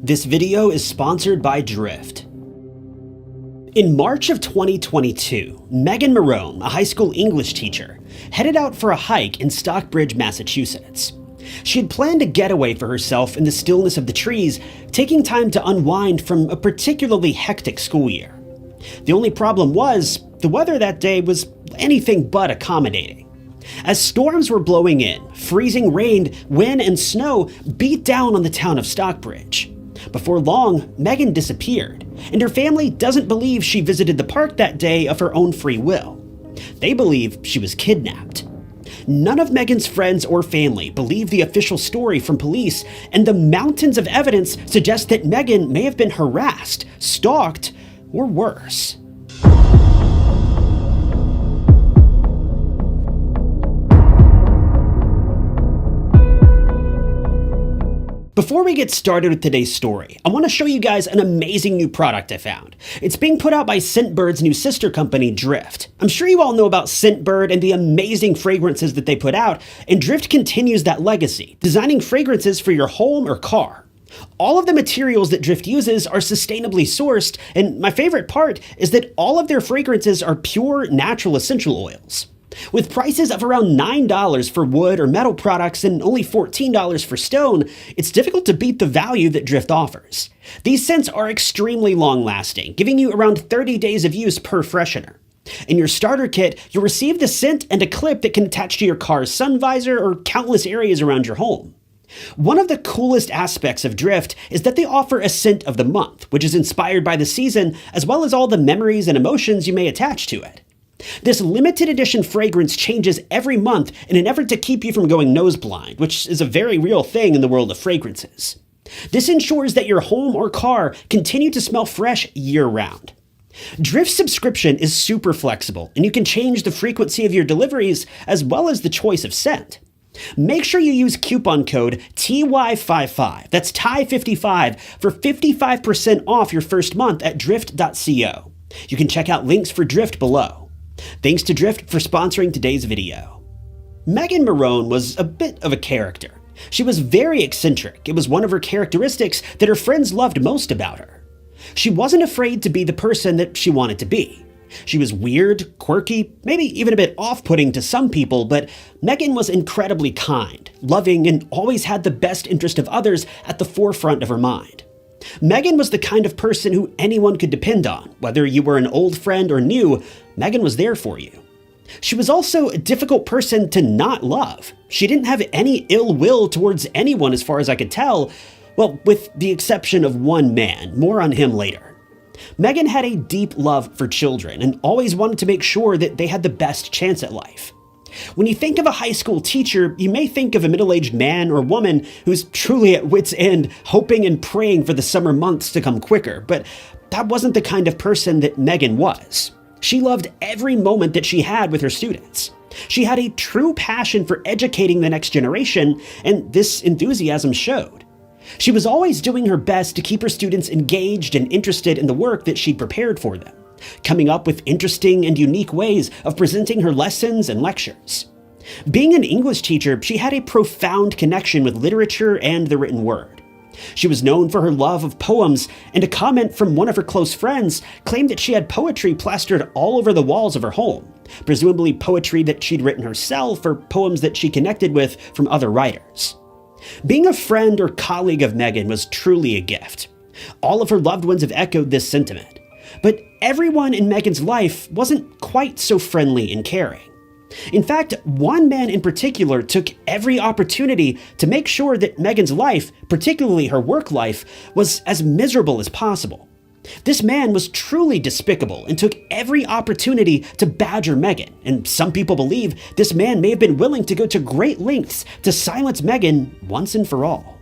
This video is sponsored by Drift. In March of 2022, Meghan Marohn, a high school English teacher, headed out for a hike in Stockbridge, Massachusetts. She had planned a getaway for herself in the stillness of the trees, taking time to unwind from a particularly hectic school year. The only problem was, the weather that day was anything but accommodating. As storms were blowing in, freezing rain, wind, and snow beat down on the town of Stockbridge. Before long, Meghan disappeared, and her family doesn't believe she visited the park that day of her own free will. They believe she was kidnapped. None of Meghan's friends or family believe the official story from police, and the mountains of evidence suggest that Meghan may have been harassed, stalked, or worse. Before we get started with today's story, I want to show you guys an amazing new product I found. It's being put out by Scentbird's new sister company, Drift. I'm sure you all know about Scentbird and the amazing fragrances that they put out, and Drift continues that legacy, designing fragrances for your home or car. All of the materials that Drift uses are sustainably sourced, and my favorite part is that all of their fragrances are pure, natural essential oils. With prices of around $9 for wood or metal products and only $14 for stone, it's difficult to beat the value that Drift offers. These scents are extremely long-lasting, giving you around 30 days of use per freshener. In your starter kit, you'll receive the scent and a clip that can attach to your car's sun visor or countless areas around your home. One of the coolest aspects of Drift is that they offer a scent of the month, which is inspired by the season, as well as all the memories and emotions you may attach to it. This limited edition fragrance changes every month in an effort to keep you from going nose blind, which is a very real thing in the world of fragrances. This ensures that your home or car continue to smell fresh year-round. Drift's subscription is super flexible, and you can change the frequency of your deliveries as well as the choice of scent. Make sure you use coupon code TY55, that's TY55, for 55% off your first month at drift.co. You can check out links for Drift below. Thanks to Drift for sponsoring today's video. Meghan Marohn was a bit of a character. She was very eccentric. It was one of her characteristics that her friends loved most about her. She wasn't afraid to be the person that she wanted to be. She was weird, quirky, maybe even a bit off-putting to some people, but Meghan was incredibly kind, loving, and always had the best interest of others at the forefront of her mind. Meghan was the kind of person who anyone could depend on. Whether you were an old friend or new, Meghan was there for you. She was also a difficult person to not love. She didn't have any ill will towards anyone as far as I could tell, well, with the exception of one man, more on him later. Meghan had a deep love for children and always wanted to make sure that they had the best chance at life. When you think of a high school teacher, you may think of a middle-aged man or woman who's truly at wit's end, hoping and praying for the summer months to come quicker, but that wasn't the kind of person that Meghan was. She loved every moment that she had with her students. She had a true passion for educating the next generation, and this enthusiasm showed. She was always doing her best to keep her students engaged and interested in the work that she'd prepared for them, coming up with interesting and unique ways of presenting her lessons and lectures. Being an English teacher, she had a profound connection with literature and the written word. She was known for her love of poems, and a comment from one of her close friends claimed that she had poetry plastered all over the walls of her home, presumably poetry that she'd written herself or poems that she connected with from other writers. Being a friend or colleague of Meghan was truly a gift. All of her loved ones have echoed this sentiment. But everyone in Meghan's life wasn't quite so friendly and caring. In fact, one man in particular took every opportunity to make sure that Meghan's life, particularly her work life, was as miserable as possible. This man was truly despicable and took every opportunity to badger Meghan, and some people believe this man may have been willing to go to great lengths to silence Meghan once and for all.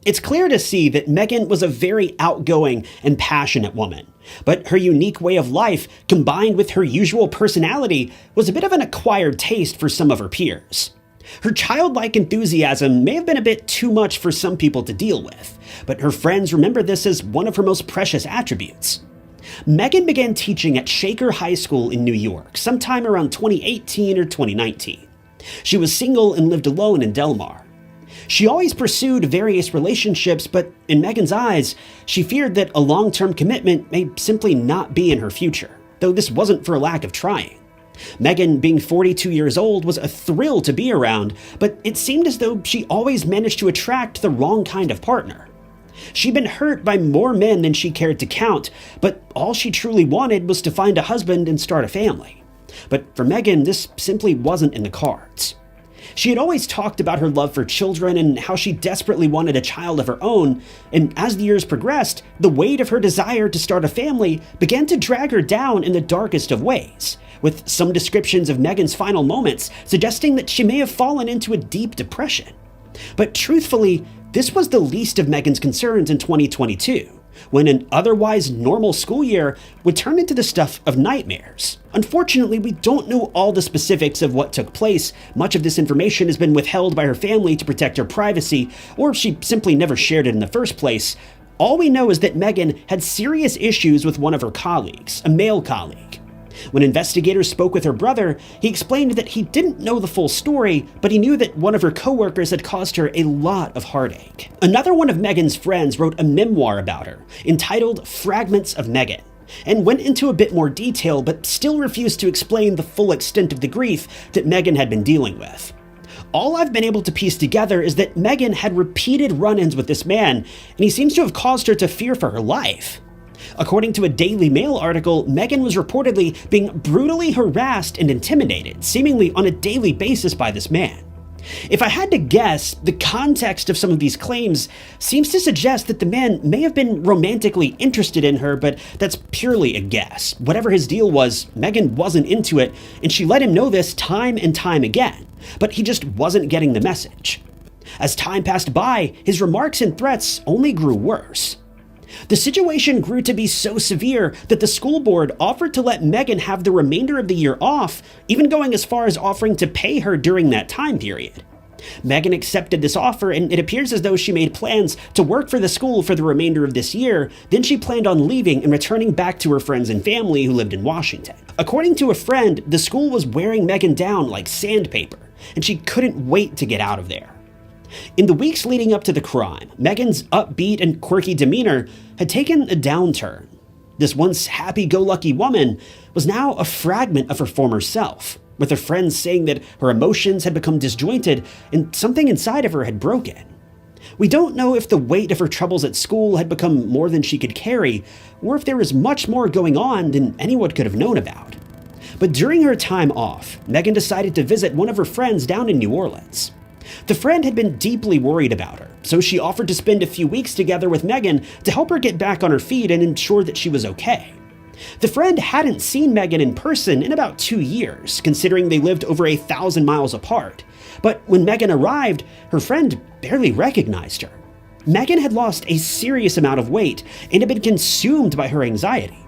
It's clear to see that Meghan was a very outgoing and passionate woman, but her unique way of life, combined with her usual personality, was a bit of an acquired taste for some of her peers. Her childlike enthusiasm may have been a bit too much for some people to deal with, but her friends remember this as one of her most precious attributes. Meghan began teaching at Shaker High School in New York sometime around 2018 or 2019. She was single and lived alone in Delmar. She always pursued various relationships, but in Meghan's eyes, she feared that a long-term commitment may simply not be in her future, though this wasn't for a lack of trying. Meghan, being 42 years old, was a thrill to be around, but it seemed as though she always managed to attract the wrong kind of partner. She'd been hurt by more men than she cared to count, but all she truly wanted was to find a husband and start a family. But for Meghan, this simply wasn't in the cards. She had always talked about her love for children and how she desperately wanted a child of her own, and as the years progressed, the weight of her desire to start a family began to drag her down in the darkest of ways, with some descriptions of Meghan's final moments suggesting that she may have fallen into a deep depression. But truthfully, this was the least of Meghan's concerns in 2022, when an otherwise normal school year would turn into the stuff of nightmares. Unfortunately, we don't know all the specifics of what took place. Much of this information has been withheld by her family to protect her privacy, or she simply never shared it in the first place. All we know is that Meghan had serious issues with one of her colleagues, a male colleague. When investigators spoke with her brother, he explained that he didn't know the full story, but he knew that one of her coworkers had caused her a lot of heartache. Another one of Meghan's friends wrote a memoir about her, entitled Fragments of Meghan, and went into a bit more detail, but still refused to explain the full extent of the grief that Meghan had been dealing with. All I've been able to piece together is that Meghan had repeated run-ins with this man, and he seems to have caused her to fear for her life. According to a Daily Mail article, Meghan was reportedly being brutally harassed and intimidated, seemingly on a daily basis by this man. If I had to guess, the context of some of these claims seems to suggest that the man may have been romantically interested in her, but that's purely a guess. Whatever his deal was, Meghan wasn't into it, and she let him know this time and time again, but he just wasn't getting the message. As time passed by, his remarks and threats only grew worse. The situation grew to be so severe that the school board offered to let Meghan have the remainder of the year off, even going as far as offering to pay her during that time period. Meghan accepted this offer, and it appears as though she made plans to work for the school for the remainder of this year. Then she planned on leaving and returning back to her friends and family who lived in Washington. According to a friend, the school was wearing Meghan down like sandpaper, and she couldn't wait to get out of there. In the weeks leading up to the crime, Meghan's upbeat and quirky demeanor had taken a downturn. This once happy-go-lucky woman was now a fragment of her former self, with her friends saying that her emotions had become disjointed and something inside of her had broken. We don't know if the weight of her troubles at school had become more than she could carry, or if there was much more going on than anyone could have known about. But during her time off, Meghan decided to visit one of her friends down in New Orleans. The friend had been deeply worried about her, so she offered to spend a few weeks together with Meghan to help her get back on her feet and ensure that she was okay. The friend hadn't seen Meghan in person in about 2 years, considering they lived over 1,000 miles apart. But when Meghan arrived, her friend barely recognized her. Meghan had lost a serious amount of weight and had been consumed by her anxiety.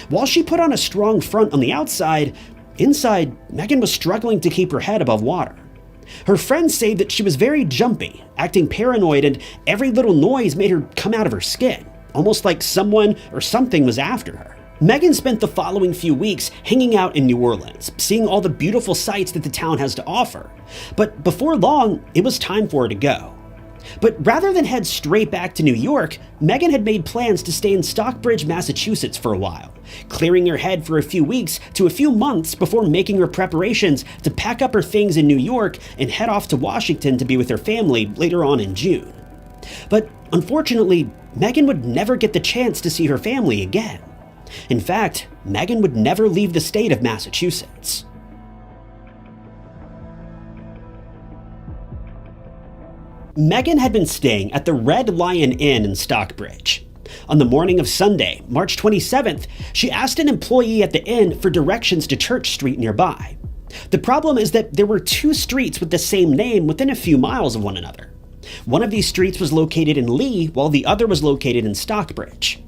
While she put on a strong front on the outside, inside, Meghan was struggling to keep her head above water. Her friends say that she was very jumpy, acting paranoid, and every little noise made her come out of her skin, almost like someone or something was after her. Meghan spent the following few weeks hanging out in New Orleans, seeing all the beautiful sights that the town has to offer. But before long, it was time for her to go. But rather than head straight back to New York, Meghan had made plans to stay in Stockbridge, Massachusetts for a while, clearing her head for a few weeks to a few months before making her preparations to pack up her things in New York and head off to Washington to be with her family later on in June. But unfortunately, Meghan would never get the chance to see her family again. In fact, Meghan would never leave the state of Massachusetts. Meghan had been staying at the Red Lion Inn in Stockbridge. On the morning of Sunday, March 27th, she asked an employee at the inn for directions to Church Street nearby. The problem is that there were 2 streets with the same name within a few miles of one another. One of these streets was located in Lee, while the other was located in Stockbridge.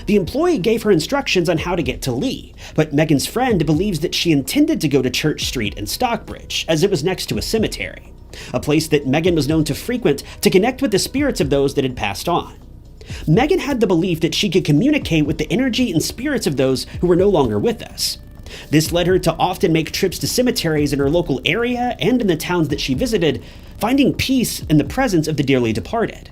The employee gave her instructions on how to get to Lee, but Meghan's friend believes that she intended to go to Church Street in Stockbridge, as it was next to a cemetery, a place that Meghan was known to frequent to connect with the spirits of those that had passed on. Meghan had the belief that she could communicate with the energy and spirits of those who were no longer with us. This led her to often make trips to cemeteries in her local area and in the towns that she visited, finding peace in the presence of the dearly departed.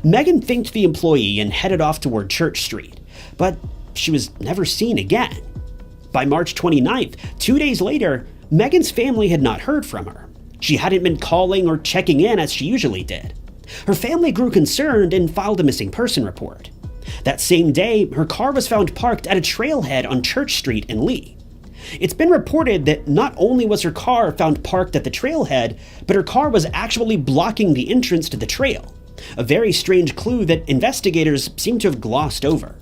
Meghan thanked the employee and headed off toward Church Street, but she was never seen again. By March 29th, 2 days later, Meghan's family had not heard from her. She hadn't been calling or checking in as she usually did. Her family grew concerned and filed a missing person report. That same day, her car was found parked at a trailhead on Church Street in Lee. It's been reported that not only was her car found parked at the trailhead, but her car was actually blocking the entrance to the trail, a very strange clue that investigators seem to have glossed over.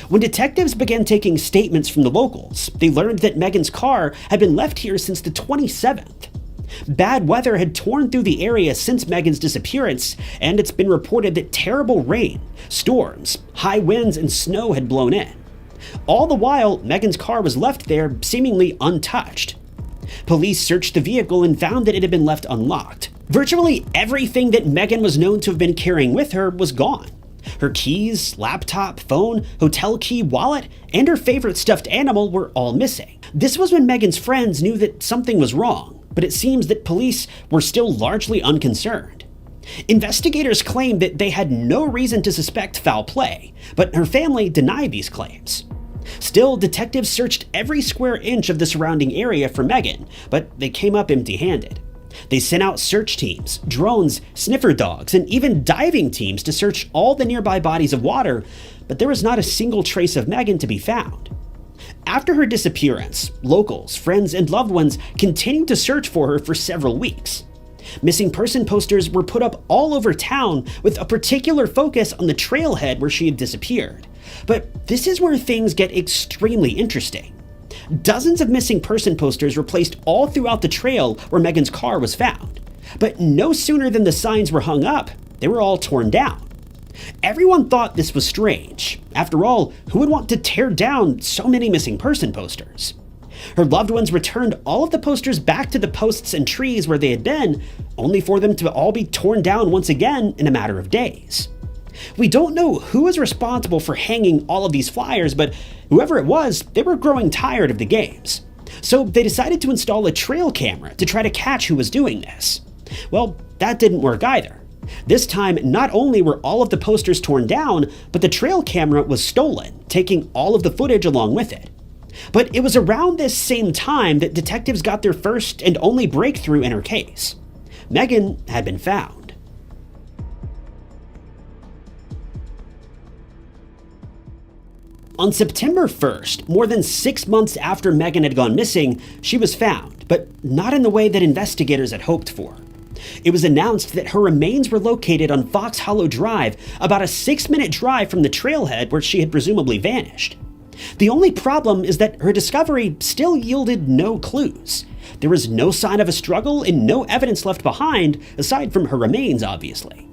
When detectives began taking statements from the locals, they learned that Meghan's car had been left here since the 27th. Bad weather had torn through the area since Meghan's disappearance, and it's been reported that terrible rain, storms, high winds, and snow had blown in. All the while, Meghan's car was left there seemingly untouched. Police searched the vehicle and found that it had been left unlocked. Virtually everything that Meghan was known to have been carrying with her was gone. Her keys, laptop, phone, hotel key, wallet, and her favorite stuffed animal were all missing. This was when Meghan's friends knew that something was wrong, but it seems that police were still largely unconcerned. Investigators claimed that they had no reason to suspect foul play, but her family denied these claims. Still, detectives searched every square inch of the surrounding area for Meghan, but they came up empty-handed. They sent out search teams, drones, sniffer dogs, and even diving teams to search all the nearby bodies of water, but there was not a single trace of Meghan to be found. After her disappearance, locals, friends, and loved ones continued to search for her for several weeks. Missing person posters were put up all over town with a particular focus on the trailhead where she had disappeared. But this is where things get extremely interesting. Dozens of missing person posters were placed all throughout the trail where Meghan's car was found. But no sooner than the signs were hung up, they were all torn down. Everyone thought this was strange. After all, who would want to tear down so many missing person posters? Her loved ones returned all of the posters back to the posts and trees where they had been, only for them to all be torn down once again in a matter of days. We don't know who is responsible for hanging all of these flyers, but whoever it was, they were growing tired of the games. So they decided to install a trail camera to try to catch who was doing this. Well, that didn't work either. This time, not only were all of the posters torn down, but the trail camera was stolen, taking all of the footage along with it. But it was around this same time that detectives got their first and only breakthrough in her case. Meghan had been found. On September 1st, more than 6 months after Meghan had gone missing, she was found, but not in the way that investigators had hoped for. It was announced that her remains were located on Fox Hollow Drive, about a 6-minute drive from the trailhead where she had presumably vanished. The only problem is that her discovery still yielded no clues. There was no sign of a struggle and no evidence left behind, aside from her remains, obviously.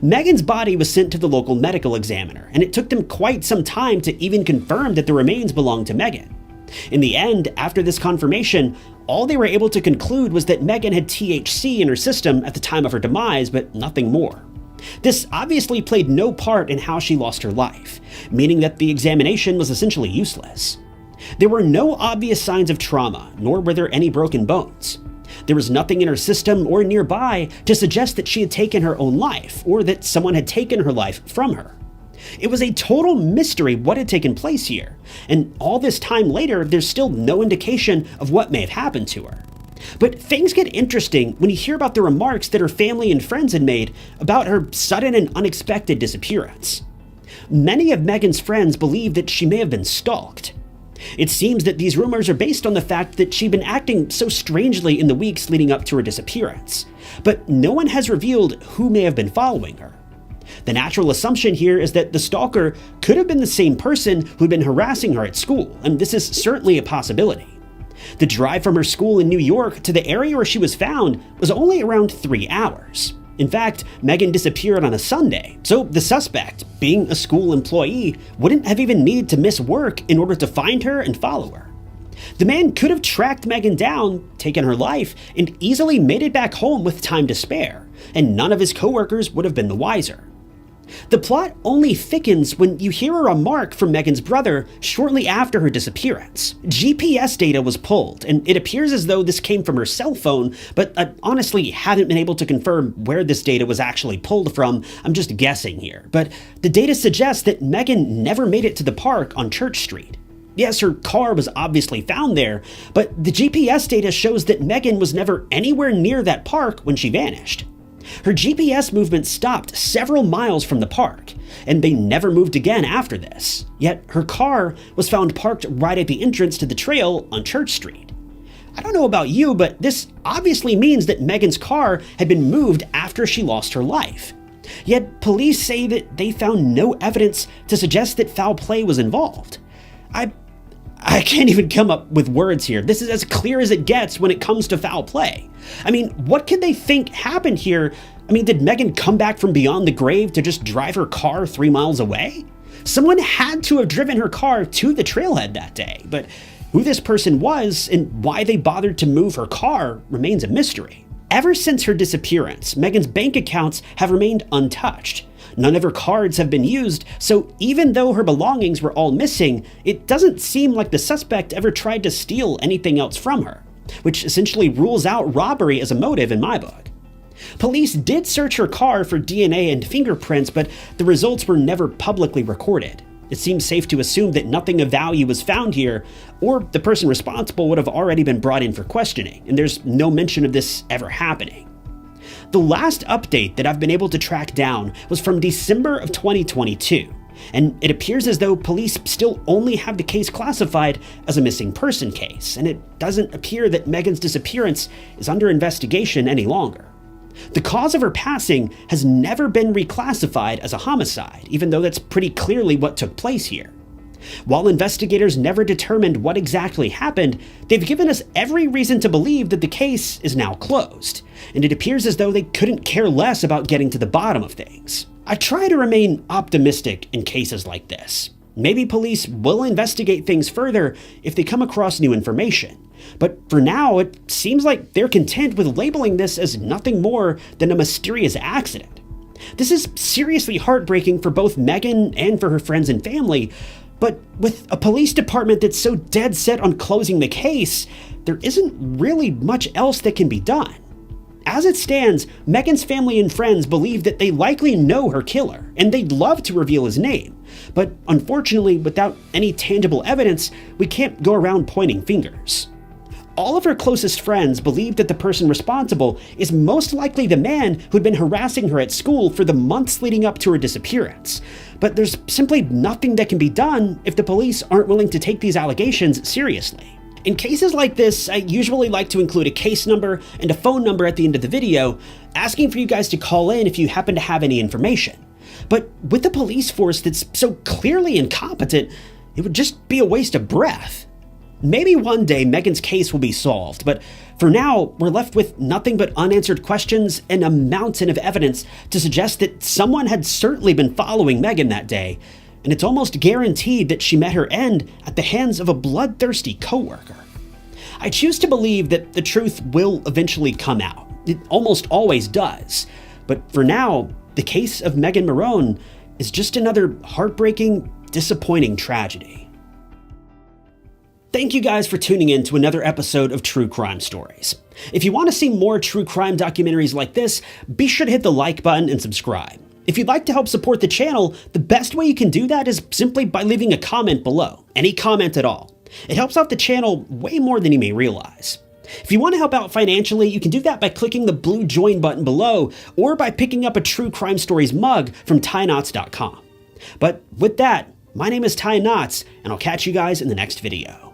Meghan's body was sent to the local medical examiner, and it took them quite some time to even confirm that the remains belonged to Meghan. In the end, after this confirmation, all they were able to conclude was that Meghan had THC in her system at the time of her demise, but nothing more. This obviously played no part in how she lost her life, meaning that the examination was essentially useless. There were no obvious signs of trauma, nor were there any broken bones. There was nothing in her system or nearby to suggest that she had taken her own life, or that someone had taken her life from her. It was a total mystery what had taken place here, and all this time later, there's still no indication of what may have happened to her. But things get interesting when you hear about the remarks that her family and friends had made about her sudden and unexpected disappearance. Many of Meghan's friends believe that she may have been stalked. It seems that these rumors are based on the fact that she'd been acting so strangely in the weeks leading up to her disappearance, but no one has revealed who may have been following her. The natural assumption here is that the stalker could have been the same person who'd been harassing her at school, and this is certainly a possibility. The drive from her school in New York to the area where she was found was only around 3 hours. In fact, Meghan disappeared on a Sunday, so the suspect, being a school employee, wouldn't have even needed to miss work in order to find her and follow her. The man could have tracked Meghan down, taken her life, and easily made it back home with time to spare, and none of his coworkers would have been the wiser. The plot only thickens when you hear a remark from Meghan's brother shortly after her disappearance. GPS data was pulled, and it appears as though this came from her cell phone, but I honestly haven't been able to confirm where this data was actually pulled from. I'm just guessing here. But the data suggests that Meghan never made it to the park on Church Street. Yes, her car was obviously found there, but the GPS data shows that Meghan was never anywhere near that park when she vanished. Her GPS movement stopped several miles from the park, and they never moved again after this. Yet her car was found parked right at the entrance to the trail on Church Street. I don't know about you, but this obviously means that Meghan's car had been moved after she lost her life. Yet police say that they found no evidence to suggest that foul play was involved. I can't even come up with words here. This is as clear as it gets when it comes to foul play. I mean, what could they think happened here? I mean, did Meghan come back from beyond the grave to just drive her car 3 miles away? Someone had to have driven her car to the trailhead that day, but who this person was and why they bothered to move her car remains a mystery. Ever since her disappearance, Meghan's bank accounts have remained untouched. None of her cards have been used, so even though her belongings were all missing, it doesn't seem like the suspect ever tried to steal anything else from her, which essentially rules out robbery as a motive in my book. Police did search her car for DNA and fingerprints, but the results were never publicly recorded. It seems safe to assume that nothing of value was found here, or the person responsible would have already been brought in for questioning, and there's no mention of this ever happening. The last update that I've been able to track down was from December of 2022, and it appears as though police still only have the case classified as a missing person case, and it doesn't appear that Meghan's disappearance is under investigation any longer. The cause of her passing has never been reclassified as a homicide, even though that's pretty clearly what took place here. While investigators never determined what exactly happened, they've given us every reason to believe that the case is now closed, and it appears as though they couldn't care less about getting to the bottom of things. I try to remain optimistic in cases like this. Maybe police will investigate things further if they come across new information, but for now it seems like they're content with labeling this as nothing more than a mysterious accident. This is seriously heartbreaking for both Meghan and for her friends and family, but with a police department that's so dead set on closing the case, there isn't really much else that can be done. As it stands, Meghan's family and friends believe that they likely know her killer, and they'd love to reveal his name. But unfortunately, without any tangible evidence, we can't go around pointing fingers. All of her closest friends believe that the person responsible is most likely the man who'd been harassing her at school for the months leading up to her disappearance. But there's simply nothing that can be done if the police aren't willing to take these allegations seriously. In cases like this, I usually like to include a case number and a phone number at the end of the video, asking for you guys to call in if you happen to have any information. But with a police force that's so clearly incompetent, it would just be a waste of breath. Maybe one day Meghan's case will be solved, but for now, we're left with nothing but unanswered questions and a mountain of evidence to suggest that someone had certainly been following Meghan that day, and it's almost guaranteed that she met her end at the hands of a bloodthirsty coworker. I choose to believe that the truth will eventually come out. It almost always does. But for now, the case of Meghan Marohn is just another heartbreaking, disappointing tragedy. Thank you guys for tuning in to another episode of True Crime Stories. If you want to see more true crime documentaries like this, be sure to hit the like button and subscribe. If you'd like to help support the channel, the best way you can do that is simply by leaving a comment below. Any comment at all. It helps out the channel way more than you may realize. If you want to help out financially, you can do that by clicking the blue join button below or by picking up a True Crime Stories mug from TyKnots.com. But with that, my name is Ty Knots, and I'll catch you guys in the next video.